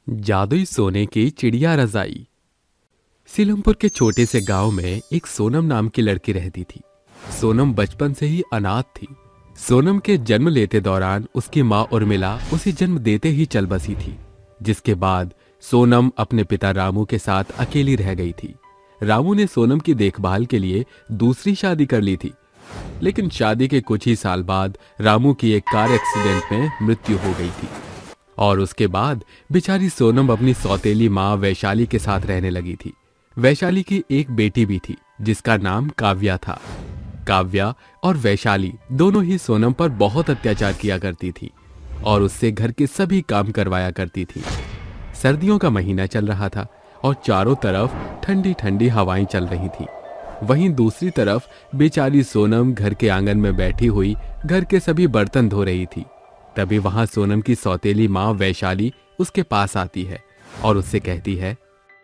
जादुई सोने की चिड़िया रजाई। सीलमपुर के छोटे से गांव में एक सोनम नाम की लड़की रहती थी। सोनम बचपन से ही अनाथ थी। सोनम के जन्म लेते दौरान उसकी माँ उर्मिला उसे जन्म देते ही चल बसी थी, जिसके बाद सोनम अपने पिता रामू के साथ अकेली रह गई थी। रामू ने सोनम की देखभाल के लिए दूसरी शादी कर ली थी, लेकिन शादी के कुछ ही साल बाद रामू की एक कार एक्सीडेंट में मृत्यु हो गई थी और उसके बाद बेचारी सोनम अपनी सौतेली माँ वैशाली के साथ रहने लगी थी। वैशाली की एक बेटी भी थी जिसका नाम काव्या था। काव्या और वैशाली दोनों ही सोनम पर बहुत अत्याचार किया करती थी और उससे घर के सभी काम करवाया करती थी। सर्दियों का महीना चल रहा था और चारों तरफ ठंडी ठंडी हवाएं चल रही थी। वहीं दूसरी तरफ बेचारी सोनम घर के आंगन में बैठी हुई घर के सभी बर्तन धो रही थी। तभी वहां सोनम की सौतेली माँ वैशाली उसके पास आती है और उससे कहती है,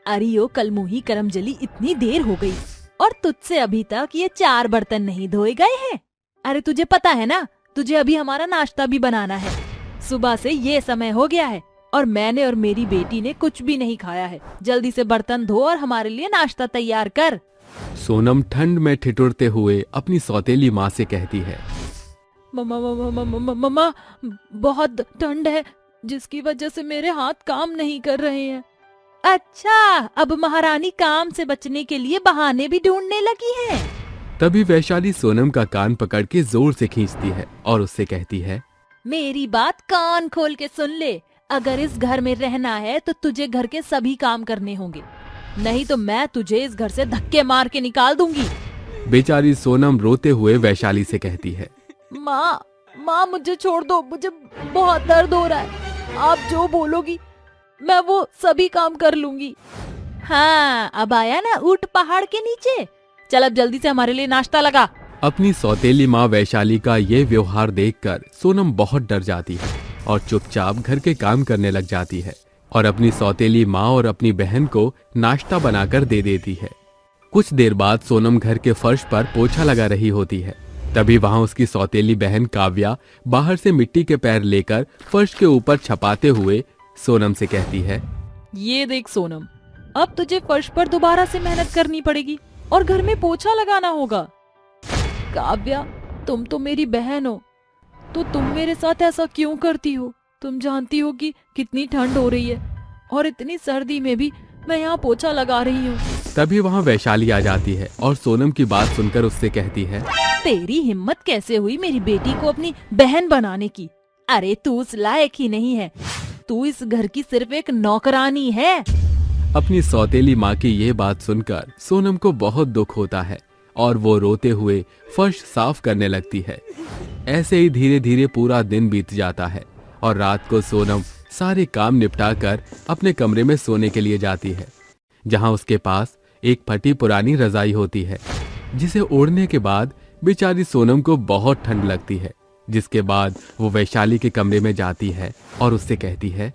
अरे ओ कलमुही करमजली, इतनी देर हो गई और तुझसे अभी तक ये 4 बर्तन नहीं धोए गए हैं। अरे तुझे पता है ना, तुझे अभी हमारा नाश्ता भी बनाना है। सुबह से ये समय हो गया है और मैंने और मेरी बेटी ने कुछ भी नहीं खाया है। जल्दी से बर्तन धो और हमारे लिए नाश्ता तैयार कर। सोनम ठंड में ठिठुरते हुए अपनी सौतेली माँ से कहती है, मम्मा मम्मा मम्मा मम्मा, बहुत ठंड है जिसकी वजह से मेरे हाथ काम नहीं कर रहे हैं। अच्छा, अब महारानी काम से बचने के लिए बहाने भी ढूंढने लगी है। तभी वैशाली सोनम का कान पकड़ के जोर से खींचती है और उससे कहती है, मेरी बात कान खोल के सुन ले। अगर इस घर में रहना है तो तुझे घर के सभी काम करने होंगे, नहीं तो मैं तुझे इस घर से धक्के मार के निकाल दूंगी। बेचारी सोनम रोते हुए वैशाली से कहती है, माँ मुझे छोड़ दो, मुझे बहुत दर्द हो रहा है। आप जो बोलोगी मैं वो सभी काम कर लूंगी। हाँ, अब आया ना ऊंट पहाड़ के नीचे। चल अब जल्दी से हमारे लिए नाश्ता लगा। अपनी सौतेली माँ वैशाली का ये व्यवहार देखकर सोनम बहुत डर जाती है और चुपचाप घर के काम करने लग जाती है और अपनी सौतेली माँ और अपनी बहन को नाश्ता बनाकर दे देती है। कुछ देर बाद सोनम घर के फर्श पर पोछा लगा रही होती है। तभी वहां उसकी सौतेली बहन काव्या बाहर से मिट्टी के पैर लेकर फर्श के ऊपर छपाते हुए सोनम से कहती है, ये देख सोनम, अब तुझे फर्श पर दोबारा से मेहनत करनी पड़ेगी और घर में पोछा लगाना होगा। काव्या, तुम तो मेरी बहन हो, तो तुम मेरे साथ ऐसा क्यों करती हो? तुम जानती हो कि कितनी ठंड हो रही है और इतनी सर्दी में भी मैं यहाँ पोछा लगा रही हूँ। तभी वहाँ वैशाली आ जाती है और सोनम की बात सुनकर उससे कहती है, तेरी हिम्मत कैसे हुई मेरी बेटी को अपनी बहन बनाने की? अरे तू उस लायक ही नहीं है, तू इस घर की सिर्फ एक नौकरानी है। अपनी सौतेली माँ की ये बात सुनकर सोनम को बहुत दुख होता है और वो रोते हुए फर्श साफ करने लगती है। ऐसे ही धीरे धीरे पूरा दिन बीत जाता है और रात को सोनम सारे काम निपटाकर अपने कमरे में सोने के लिए जाती है, जहाँ उसके पास एक फटी पुरानी रजाई होती है, जिसे ओढ़ने के बाद बेचारी सोनम को बहुत ठंड लगती है। जिसके बाद वो वैशाली के कमरे में जाती है और उससे कहती है,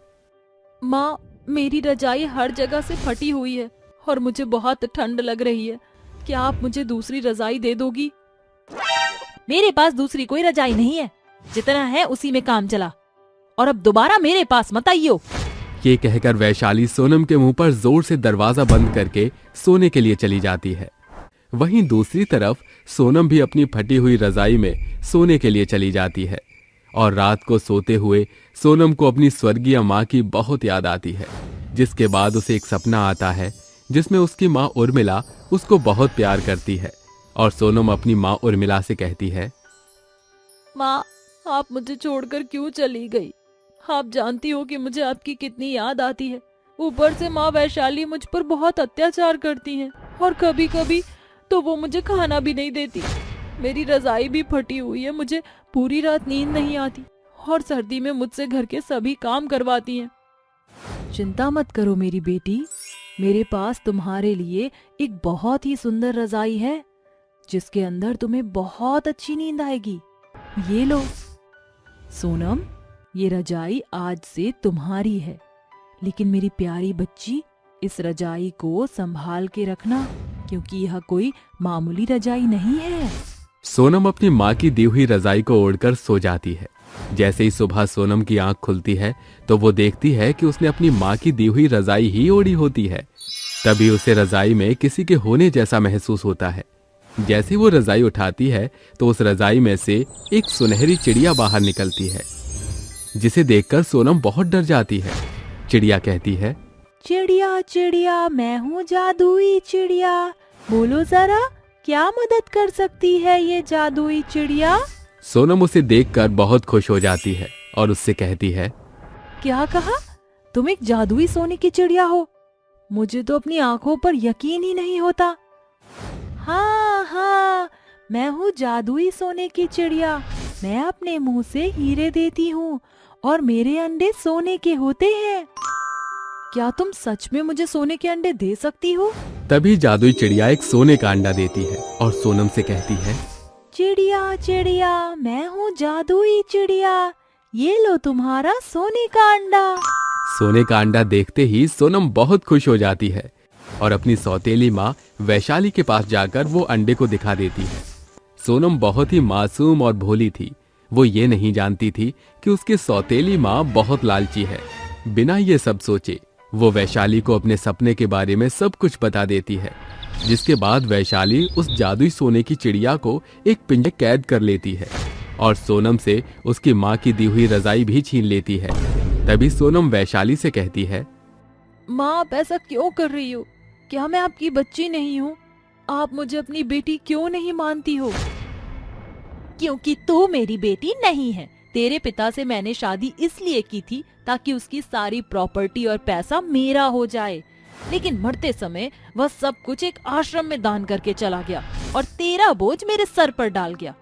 माँ, मेरी रजाई हर जगह से फटी हुई है और मुझे बहुत ठंड लग रही है। क्या आप मुझे दूसरी रजाई दे दोगी? मेरे पास दूसरी कोई रजाई नहीं है, जितना है उसी में काम चला और अब दोबारा मेरे पास मत आइयो। ये कहकर वैशाली सोनम के मुंह पर जोर से दरवाजा बंद करके सोने के लिए चली जाती है। वहीं दूसरी तरफ सोनम भी अपनी फटी हुई रजाई में सोने के लिए चली जाती है और रात को सोते हुए सोनम को अपनी स्वर्गीय माँ की बहुत याद आती है। जिसके बाद उसे एक सपना आता है जिसमें उसकी माँ उर्मिला उसको बहुत प्यार करती है और सोनम अपनी माँ उर्मिला से कहती है, माँ, आप मुझे छोड़कर क्यों चली गई? आप जानती हो कि मुझे आपकी कितनी याद आती है। ऊपर से माँ वैशाली मुझ पर बहुत अत्याचार करती हैं और कभी कभी तो वो मुझे खाना भी नहीं देती। मेरी रजाई भी फटी हुई है, मुझे पूरी रात नींद नहीं आती और सर्दी में मुझसे घर के सभी काम करवाती हैं। चिंता मत करो मेरी बेटी, मेरे पास तुम्हारे लिए एक बहुत ही सुंदर रजाई है जिसके अंदर तुम्हें बहुत अच्छी नींद आएगी। ये लो सोनम, ये रजाई आज से तुम्हारी है, लेकिन मेरी प्यारी बच्ची, इस रजाई को संभाल के रखना क्योंकि यह कोई मामूली रजाई नहीं है। सोनम अपनी माँ की दी हुई रजाई को ओढ़कर सो जाती है जैसे ही सुबह सोनम की आंख खुलती है तो वो देखती है कि उसने अपनी माँ की दी हुई रजाई ही ओढ़ी होती है। तभी उसे रजाई में किसी के होने जैसा महसूस होता है। जैसे ही वो रजाई उठाती है तो उस रजाई में से एक सुनहरी चिड़िया बाहर निकलती है, जिसे देखकर सोनम बहुत डर जाती है। चिड़िया कहती है, चिड़िया चिड़िया, मैं हूँ जादुई चिड़िया, बोलो जरा क्या मदद कर सकती है ये जादुई चिड़िया। सोनम उसे देखकर बहुत खुश हो जाती है और उससे कहती है, क्या कहा? तुम एक जादुई सोने की चिड़िया हो? मुझे तो अपनी आंखों पर यकीन ही नहीं होता। हाँ हाँ, मैं हूँ जादुई सोने की चिड़िया। मैं अपने मुंह से हीरे देती हूँ और मेरे अंडे सोने के होते हैं। क्या तुम सच में मुझे सोने के अंडे दे सकती हो? तभी जादुई चिड़िया एक सोने का अंडा देती है और सोनम से कहती है, चिड़िया चिड़िया, मैं हूँ जादुई चिड़िया, ये लो तुम्हारा सोने का अंडा। सोने का अंडा देखते ही सोनम बहुत खुश हो जाती है और अपनी सौतेली माँ वैशाली के पास जाकर वो अंडे को दिखा देती है। सोनम बहुत ही मासूम और भोली थी। वो ये नहीं जानती थी कि उसकी सौतेली माँ बहुत लालची है। बिना ये सब सोचे वो वैशाली को अपने सपने के बारे में सब कुछ बता देती है, जिसके बाद वैशाली उस जादुई सोने की चिड़िया को एक पिंजरे कैद कर लेती है और सोनम से उसकी माँ की दी हुई रजाई भी छीन लेती है। तभी सोनम वैशाली से कहती है, माँ आप ऐसा क्यों कर रही हो? क्या मैं आपकी बच्ची नहीं हूँ? आप मुझे अपनी बेटी क्यों नहीं मानती हो? क्योंकि तू मेरी बेटी नहीं है। तेरे पिता से मैंने शादी इसलिए की थी ताकि उसकी सारी प्रॉपर्टी और पैसा मेरा हो जाए, लेकिन मरते समय वह सब कुछ एक आश्रम में दान करके चला गया और तेरा बोझ मेरे सर पर डाल गया।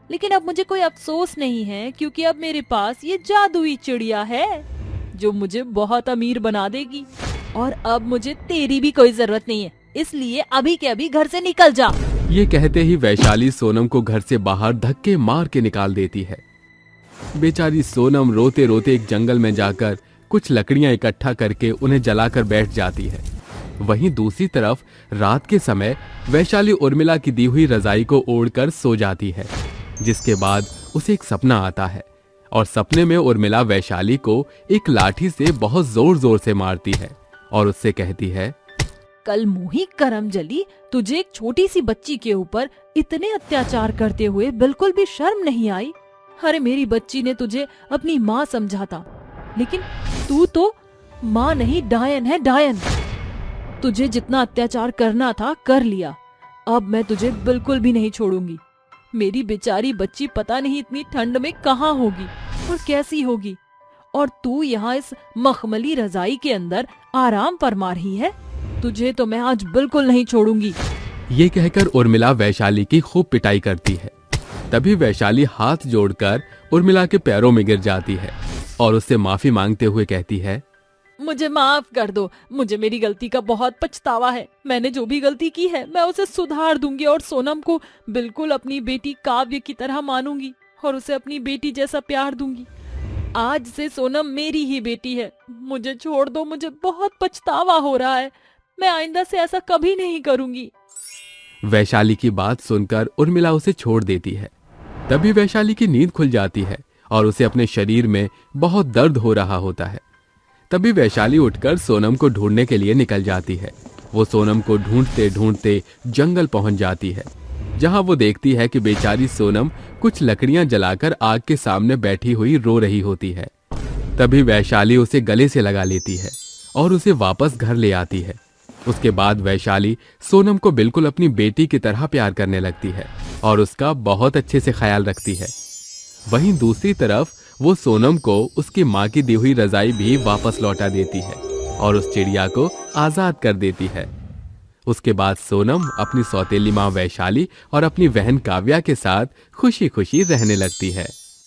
लेकिन अब मुझे कोई अफसोस नहीं है, क्योंकि अब मेरे पास ये जादुई चिड़िया है जो मुझे बहुत अमीर बना देगी और अब मुझे तेरी भी कोई जरूरत नहीं है, इसलिए अभी के अभी घर से निकल जा। ये कहते ही वैशाली सोनम को घर से बाहर धक्के मार के निकाल देती है। बेचारी सोनम रोते रोते एक जंगल में जाकर कुछ लकड़ियां इकट्ठा करके उन्हें जलाकर बैठ जाती है। वहीं दूसरी तरफ रात के समय वैशाली उर्मिला की दी हुई रजाई को ओढ़कर सो जाती है, जिसके बाद उसे एक सपना आता है और सपने में उर्मिला वैशाली को एक लाठी से बहुत जोर जोर से मारती है और उससे कहती है, कल मुही करम जली, तुझे एक छोटी सी बच्ची के ऊपर इतने अत्याचार करते हुए बिल्कुल भी शर्म नहीं आई? अरे मेरी बच्ची ने तुझे अपनी माँ समझा था, लेकिन तू तो माँ नहीं डायन है, डायन। तुझे जितना अत्याचार करना था कर लिया, अब मैं तुझे बिल्कुल भी नहीं छोड़ूंगी। मेरी बेचारी बच्ची पता नहीं इतनी ठंड में कहाँ होगी और कैसी होगी, और तू यहाँ इस मखमली रजाई के अंदर आराम फरमा रही है। तुझे तो मैं आज बिल्कुल नहीं छोड़ूंगी। ये कहकर उर्मिला वैशाली की खूब पिटाई करती है। तभी वैशाली हाथ जोड़कर उर्मिला के पैरों में गिर जाती है और उससे माफी मांगते हुए कहती है, मुझे माफ कर दो, मुझे मेरी गलती का बहुत पछतावा है। मैंने जो भी गलती की है मैं उसे सुधार दूंगी और सोनम को बिल्कुल अपनी बेटी काव्य की तरह मानूंगी और उसे अपनी बेटी जैसा प्यार दूंगी। आज से सोनम मेरी ही बेटी है। मुझे छोड़ दो, मुझे बहुत पछतावा हो रहा है। मैं आइंदा से ऐसा कभी नहीं करूंगी। वैशाली की बात सुनकर उर्मिला उसे छोड़ देती है। तभी वैशाली की नींद खुल जाती है और उसे अपने शरीर में बहुत दर्द हो रहा होता है। तभी वैशाली उठकर सोनम को ढूंढने के लिए निकल जाती है। वो सोनम को ढूंढते ढूंढते जंगल पहुंच जाती है, जहां वो देखती है कि बेचारी सोनम कुछ लकड़ियां जलाकर आग के सामने बैठी हुई रो रही होती है। तभी वैशाली उसे गले से लगा लेती है और उसे वापस घर ले आती है। उसके बाद वैशाली सोनम को बिल्कुल अपनी बेटी की तरह प्यार करने लगती है और उसका बहुत अच्छे से ख्याल रखती है। वहीं दूसरी तरफ वो सोनम को उसकी माँ की दी हुई रजाई भी वापस लौटा देती है और उस चिड़िया को आजाद कर देती है। उसके बाद सोनम अपनी सौतेली माँ वैशाली और अपनी बहन काव्या के साथ खुशी खुशी रहने लगती है।